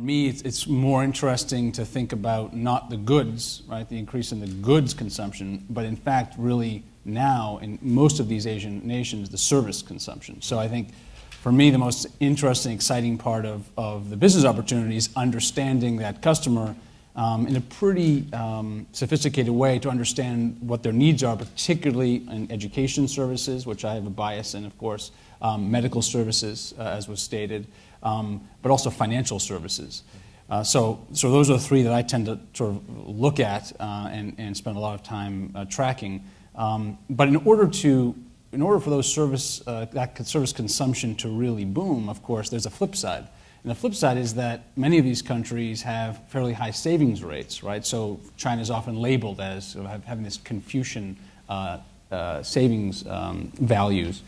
me, it's more interesting to think about not the goods, right, the increase in the goods consumption, but in fact, really now in most of these Asian nations, the service consumption. So I think for me, the most interesting, exciting part of the business opportunity is understanding that customer in a pretty sophisticated way to understand what their needs are, particularly in education services, which I have a bias in, of course, medical services, as was stated, but also financial services. So those are the three that I tend to sort of look at and spend a lot of time tracking. But in order for those that service consumption to really boom, of course, there's a flip side. And the flip side is that many of these countries have fairly high savings rates, right? So China is often labeled as sort of having this Confucian savings values.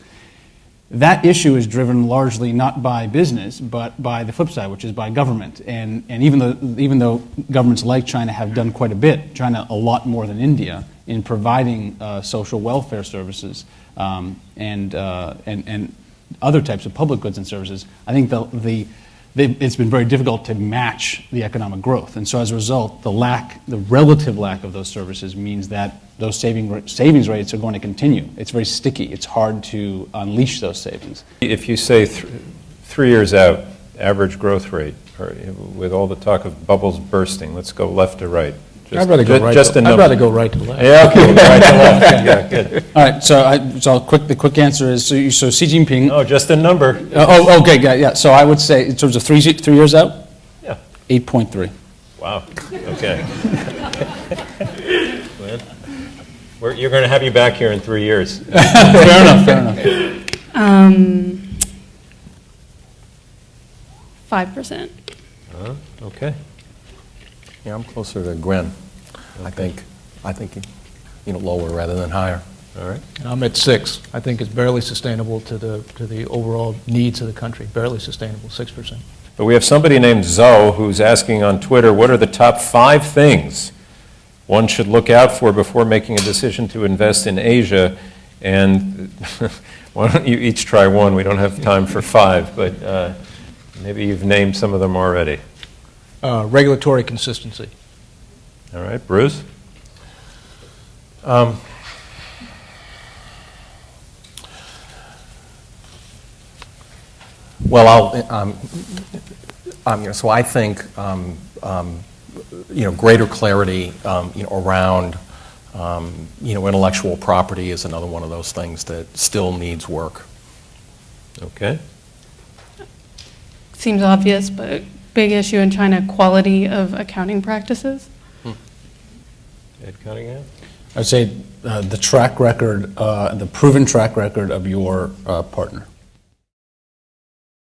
That issue is driven largely not by business, but by the flip side, which is by government. And even though governments like China have done quite a bit, China a lot more than India, in providing social welfare services and other types of public goods and services, I think it's been very difficult to match the economic growth. And so as a result, the relative lack of those services means that those savings rates are going to continue. It's very sticky. It's hard to unleash those savings. If you say 3 years out, average growth rate, or with all the talk of bubbles bursting, let's go left to right. I'd rather go right. I'd rather go right to left. Yeah, okay, right to left. Yeah, good. All right. So the quick answer is so Xi Jinping. Oh, just a number. Okay, yeah. So I would say in terms of 3 years out. Yeah. 8.3. Wow. Okay. Well, you're going to have you back here in 3 years. Fair enough. 5%. Okay. Yeah, I'm closer to Gwynn. Okay. I think lower rather than higher. All right. And I'm at 6. I think it's barely sustainable to the overall needs of the country. Barely sustainable, 6%. But we have somebody named Zoe who's asking on Twitter, what are the top 5 things one should look out for before making a decision to invest in Asia? And why don't you each try one? We don't have time for 5, but maybe you've named some of them already. Regulatory consistency. All right, Bruce? Well, so I think greater clarity around intellectual property is another one of those things that still needs work. Okay. Seems obvious, but big issue in China, quality of accounting practices. Ed Cunningham? I'd say the track record, the proven track record of your partner.